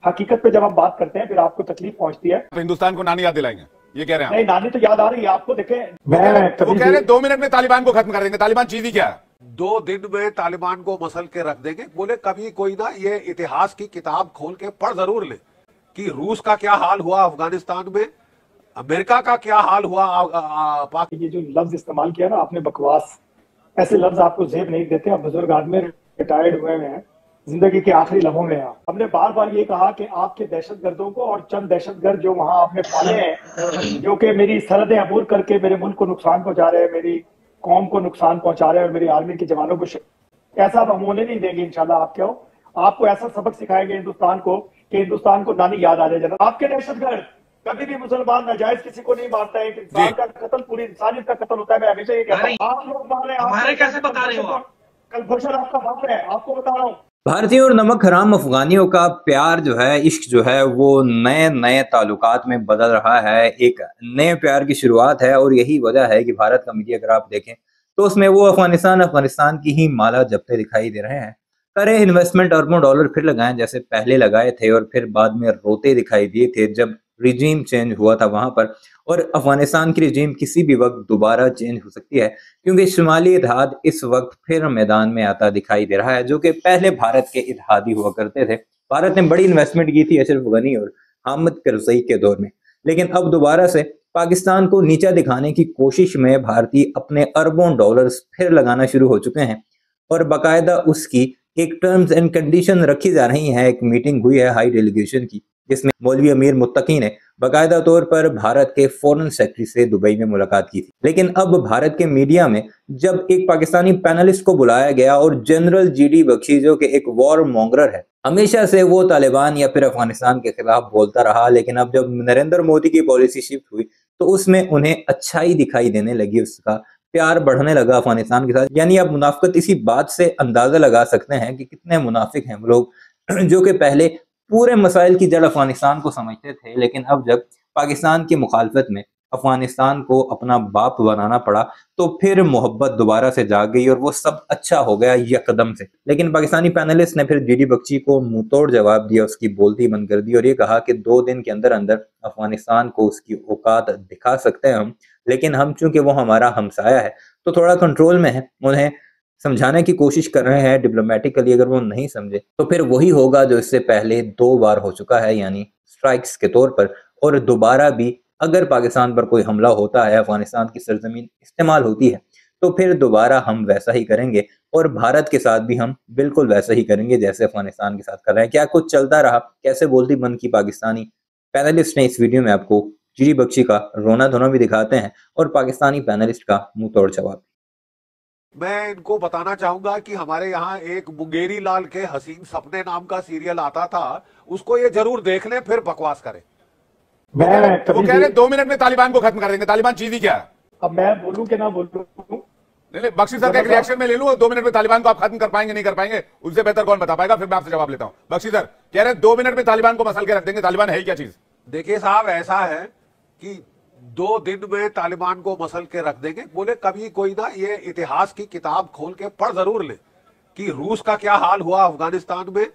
हकीकत पे जब हम बात करते हैं फिर आपको तकलीफ पहुंचती है। तो हिंदुस्तान को नानी याद दिलाएंगे, ये कह रहे हैं नहीं, नानी तो याद आ रही है आपको। देखें, वो कह रहे हैं 2 मिनट में तालिबान को खत्म कर देंगे। तालिबान चीज ही क्या है? 2 दिन में तालिबान को मसल के रख देंगे। बोले कभी कोई ना ये इतिहास की किताब खोल के पढ़ जरूर ले कि रूस का क्या हाल हुआ अफगानिस्तान में, अमेरिका का क्या हाल हुआ ये जो लफ्ज इस्तेमाल किया ना आपने, बकवास, ऐसे लफ्ज आपको जेब नहीं देते। आप बुजुर्ग आदमी, रिटायर्ड हुए हैं, जिंदगी के आखिरी लम्हों में हैं। हमने बार बार ये कहा कि आपके दहशतगर्दों को और चंद दहशतगर्द जो वहां आपने पाले हैं, जो कि मेरी सरहदें अबूर करके मेरे मुल्क को नुकसान पहुंचा रहे हैं, मेरी कौम को नुकसान पहुंचा रहे हैं और मेरी आर्मी के जवानों को ऐसा अब हम होने नहीं देंगे इंशाल्लाह। आपको ऐसा सबक सिखाएंगे हिंदुस्तान को कि हिंदुस्तान को नानी याद आ जाए। जनाब, आपके दहशतगर्द कभी भी मुसलमान नाजायज किसी को नहीं मारता है। एक इंसान का कत्ल पूरी इंसानियत का कत्ल होता है। मैं हमेशा ये कहता हूँ, आप लोग मार रहे हैं। हमारे कैसे बता रहे हो? कलभूषण आपका बाप है, आपको बता रहा हूँ। भारतीयों और नमक हराम अफगानियों का प्यार जो है, इश्क जो है, वो नए नए ताल्लुकात में बदल रहा है। एक नए प्यार की शुरुआत है और यही वजह है कि भारत का मीडिया अगर आप देखें तो उसमें वो अफगानिस्तान की ही माला जपते दिखाई दे रहे हैं। करे इन्वेस्टमेंट अरबों डॉलर फिर लगाएं जैसे पहले लगाए थे और फिर बाद में रोते दिखाई दिए थे जब रिजीम चेंज हुआ था वहां पर। और अफगानिस्तान की रिजीम किसी भी वक्त दोबारा चेंज हो सकती है क्योंकि शुमाली इत्तेहाद इस वक्त फिर मैदान में आता दिखाई दे रहा है, जो कि पहले भारत के इत्तेहादी हुआ करते थे। भारत ने बड़ी इन्वेस्टमेंट की थी अशरफ गनी और हामिद करजई के दौर में, लेकिन अब दोबारा से पाकिस्तान को नीचा दिखाने की कोशिश में भारतीय अपने अरबों डॉलर्स फिर लगाना शुरू हो चुके हैं और बाकायदा उसकी एक टर्म्स एंड कंडीशन रखी जा रही है। एक मीटिंग हुई है हाई डेलीगेशन की जिसमें मौलवी अमीर मुत्तकी ने बाकायदा तौर पर भारत के फॉरेन सेक्रेटरी से दुबई में मुलाकात की थी। लेकिन अब भारत के मीडिया में जब एक पाकिस्तानी पैनलिस्ट को बुलाया गया और जनरल जीडी बख्शी जो कि एक वॉर मॉन्गरर है, हमेशा से वो तालिबान या फिर अफगानिस्तान के खिलाफ बोलता रहा, लेकिन अब जब नरेंद्र मोदी की पॉलिसी शिफ्ट हुई तो उसमें उन्हें अच्छाई दिखाई देने लगी, उसका प्यार बढ़ने लगा अफगानिस्तान के साथ। यानी अब मुनाफिकत इसी बात से अंदाजा लगा सकते हैं कि कितने मुनाफिक हैं वो लोग जो कि पहले पूरे मसाइल की जड़ अफगानिस्तान को समझते थे, लेकिन अब जब पाकिस्तान की मुखालफत में अफगानिस्तान को अपना बाप बनाना पड़ा तो फिर मोहब्बत दोबारा से जाग गई और वो सब अच्छा हो गया यकदम से। लेकिन पाकिस्तानी पैनलिस्ट ने फिर जीडी बख्शी को मुंह तोड़ जवाब दिया, उसकी बोलती बंद कर दी और ये कहा कि 2 दिन के अंदर अंदर अफगानिस्तान को उसकी औकात दिखा सकते हैं हम, लेकिन हम चूंकि वो हमारा हमसाया है तो थोड़ा कंट्रोल में है। उन्हें समझाने की कोशिश कर रहे हैं डिप्लोमेटिकली, अगर वो नहीं समझे तो फिर वही होगा जो इससे पहले 2 बार हो चुका है, यानी स्ट्राइक्स के तौर पर। और दोबारा भी अगर पाकिस्तान पर कोई हमला होता है, अफगानिस्तान की सरजमीन इस्तेमाल होती है, तो फिर दोबारा हम वैसा ही करेंगे और भारत के साथ भी हम बिल्कुल वैसा ही करेंगे जैसे अफगानिस्तान के साथ कर रहे हैं। क्या कुछ चलता रहा, कैसे बोलती बंद की पाकिस्तानी पैनलिस्ट ने। इस वीडियो में आपको जीडी बख्शी का रोना धोना भी दिखाते हैं और पाकिस्तानी पैनलिस्ट का मुंह तोड़ जवाब। मैं इनको बताना चाहूंगा कि हमारे यहाँ एक मुंगेरी लाल के हसीन सपने नाम का सीरियल आता था, उसको ये जरूर देख लें फिर बकवास करें। वो कह रहे हैं 2 मिनट में तालिबान को खत्म कर देंगे। तालिबान चीज ही क्या है? अब मैं बोलूं कि ना बोलूं? नहीं, बख्शी सर का एक रिएक्शन में ले लूं। 2 मिनट में तालिबान को आप खत्म कर पाएंगे नहीं कर पाएंगे, उससे बेहतर कौन बता पाएगा? फिर मैं आपसे जवाब लेता हूं। बख्शी सर कह रहे हैं 2 मिनट में तालिबान को मसल के रख देंगे। तालिबान है ही क्या चीज? देखिए साहब, ऐसा है कि 2 दिन में तालिबान को मसल के रख देंगे। बोले कभी कोई ना ये इतिहास की किताब खोल के पढ़ जरूर ले कि रूस का क्या हाल हुआ अफगानिस्तान में,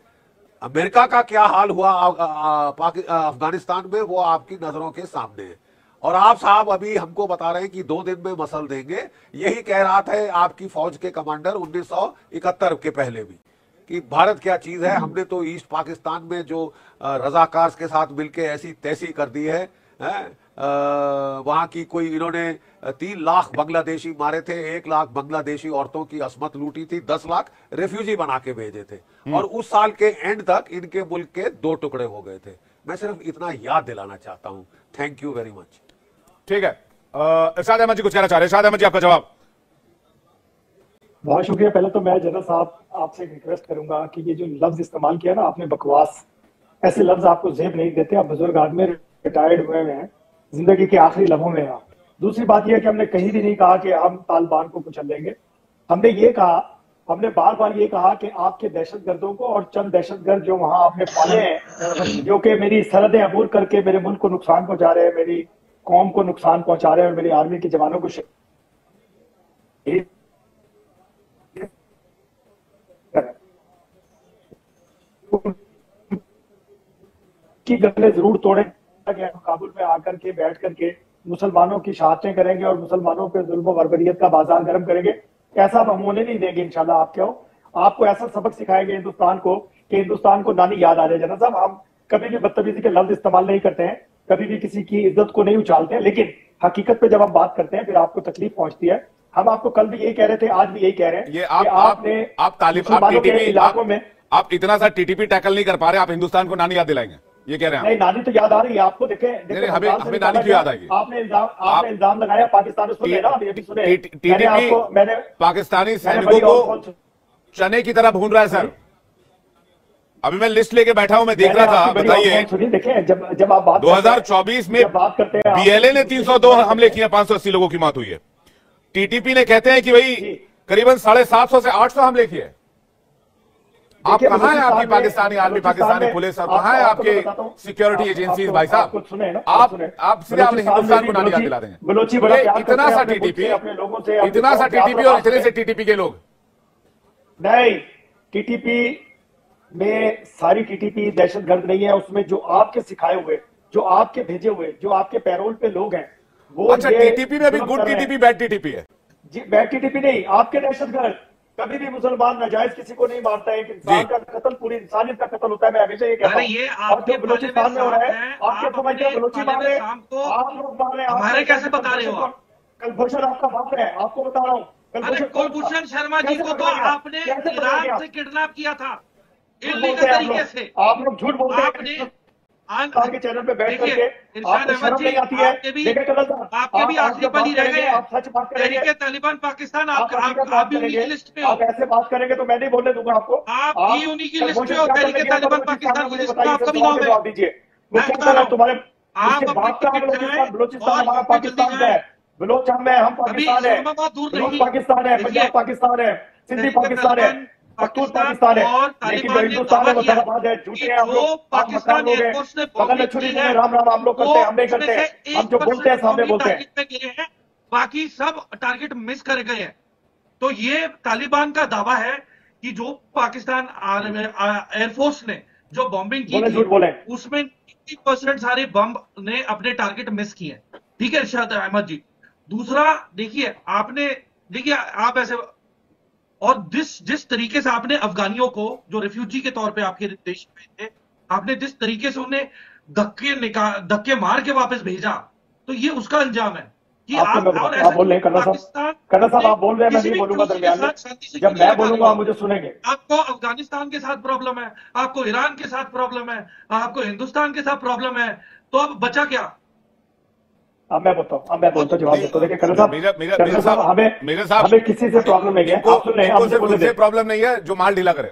अमेरिका का क्या हाल हुआ अफगानिस्तान में, वो आपकी नजरों के सामने है। और आप साहब अभी हमको बता रहे हैं कि 2 दिन में मसल देंगे। यही कह रहा था आपकी फौज के कमांडर 1971 के पहले भी कि भारत क्या चीज है। हमने तो ईस्ट पाकिस्तान में जो रजाकार के साथ मिलके ऐसी तैसी कर दी है, वहां की कोई इन्होंने 3 लाख बांग्लादेशी मारे थे, 1 लाख बांग्लादेशी औरतों की असमत लूटी थी, 10 लाख रेफ्यूजी बना के भेजे थे और उस साल के एंड तक इनके मुल्क के 2 टुकड़े हो गए थे। मैं सिर्फ इतना याद दिलाना चाहता हूं। Thank you very much. ठीक है, इरशाद अहमद जी कुछ कहना चाह रहे हैं। इरशाद अहमद जी आपका जवाब। बहुत शुक्रिया। पहले तो मैं जनरल साहब आपसे रिक्वेस्ट करूंगा कि ये जो लफ्ज इस्तेमाल किया ना आपने, बकवास, ऐसे लफ्ज आपको जेब नहीं देते। आप बुजुर्ग आदमी, रिटायर्ड हुए हैं, जिंदगी के आखिरी लम्हों में हैं। दूसरी बात यह है कि हमने कहीं भी नहीं कहा कि हम तालिबान को कुचल लेंगे। हमने बार बार ये कहा कि आपके दहशतगर्दों को और चंद दहशतगर्द जो वहां आपने पाले हैं, जो कि मेरी सरहदें अबूर करके मेरे मुल्क को नुकसान पहुंचा रहे हैं, मेरी कौम को नुकसान पहुंचा रहे हैं और मेरी आर्मी के जवानों को की गले जरूर तोड़े कि हम काबुल में आकर के बैठ करके मुसलमानों की शहादतें करेंगे और मुसलमानों पे जुल्म बर्बरियत का बाजार गर्म करेंगे। ऐसा हम होने नहीं देंगे इंशाल्लाह। आप क्या हो, आपको ऐसा सबक सिखाएंगे हिंदुस्तान को कि हिंदुस्तान को नानी याद आ जाए। जना साहब, हम कभी भी बदतमीजी के लफ्ज इस्तेमाल नहीं करते हैं, कभी भी किसी की इज्जत को नहीं उछालते हैं, लेकिन हकीकत पे जब हम बात करते हैं फिर आपको तकलीफ पहुंचती है। हम आपको कल भी यही कह रहे थे, आज भी यही कह रहे हैं ये आपने मुसलमानों के इलाकों में आप इतना सा टीटीपी टैकल नहीं कर पा रहे, आप हिंदुस्तान को नानी याद दिलाएंगे, ये कह रहे हैं? नहीं, नानी तो याद आ रही है आपको। देखें हमें नानी क्यों याद आएगी? आपने इल्जाम लगाया पाकिस्तान सुने मैंने पाकिस्तानी सैनिकों को चने की तरह भून रहा है सर। अभी मैं लिस्ट लेके बैठा हूं, मैं देख रहा था। बताइए, देखें जब आप बात 2024 में बात करते हैं, बीएलए ने 302 हमले किए, 580 लोगों की मौत हुई है। टीटीपी ने कहते हैं कि भाई करीबन 750 से 800 हमले किए। आप कहां है आपकी पाकिस्तानी आर्मी, पाकिस्तानी पुलिस, और कहां है आपके सिक्योरिटी एजेंसीज? भाई साहब, आप सीधे आपने हिंदुस्तान को नानी याद दिला देंगे। इतना सा टीटीपी और इतने से टीटीपी के लोग नहीं। टीटीपी में सारी टीटीपी दहशतगर्द नहीं है। उसमें जो आपके सिखाए हुए, जो आपके भेजे हुए, जो आपके पैरोल पे लोग हैं वो। अच्छा, टीटीपी में भी गुड टीटीपी बैड टीटीपी है जी? बैड टीटीपी नहीं, आपके दहशतगर्द। कभी भी मुसलमान नाजायज किसी को नहीं मारता है। एक इंसान का कत्ल पूरी इंसानियत का कत्ल होता है। मैं हमेशा ये कहता हूं। और जो बलोचिस्तान में हो रहा है, आपके समझते बलोची मार रहे, आप लोग मार रहे, हमारे कैसे बता रहे हो? कलभूषण आपका बाप है, आपको बता रहा हूँ। कुलभूषण शर्मा जी को तो आपने ईरान से किडनैप किया था इल्लीगल तरीके से। आप लोग झूठ बोलते हैं आपके चैनल पे बैठ करके। इरशाद अहमद जी, आपके भी आखिरी पल ही रह गए। आप सच बात करेंगे। तहरीक तालिबान पाकिस्तान आप भी उन्हीं की लिस्ट पे हो। आप ऐसे बात करेंगे तो मैं नहीं बोलने दूंगा आपको। आप भी उन्हीं की लिस्ट पे हो, तहरीक तालिबान पाकिस्तान की लिस्ट में आपका भी नाम है। जवाब दीजिए। तुम्हारे बलोचिस्तान हमारा पाकिस्तान है। बलोच हम है, हम पाकिस्तान है, पाकिस्तान है, पंजाब पाकिस्तान है, सिंधी पाकिस्तान है, पख्तून पाकिस्तान है, लेकिन जो हिंदुस्तान है वो धर्मवाद है, झूठे हैं हम लोग। पाकिस्तान एयरफोर्स ने बगल में छुरी है, राम राम हम लोग करते हैं, हम नहीं करते। हम जो बोलते हैं सामने बोलते हैं, बाकी सब टारगेट मिस कर गए हैं। तो ये तालिबान का दावा है कि जो पाकिस्तान एयरफोर्स ने जो बॉम्बिंग की थी उसमें 90% सारे बम ने अपने टारगेट मिस किए। ठीक है इरशाद अहमद जी। दूसरा देखिए, आप ऐसे और जिस तरीके से आपने अफगानियों को जो रिफ्यूजी के तौर पे आपके देश में थे, आपने जिस तरीके से उन्हें धक्के मार के वापस भेजा, तो ये उसका अंजाम है कि आप बोल रहे हैं। करना साहब आप बोल रहे हैं, मैं नहीं बोलूंगा दरमियान में। जब मैं बोलूंगा आप मुझे सुनेंगे। आपको अफगानिस्तान के साथ प्रॉब्लम है, आपको ईरान के साथ प्रॉब्लम है, आपको हिंदुस्तान के साथ प्रॉब्लम है, तो अब बचा क्या? अब मैं बोलता हूँ, जवाब देता हूँ। देखिए करण साहब, हमें किसी से प्रॉब्लम नहीं है। प्रॉब्लम नहीं है जो माल ढीला करे।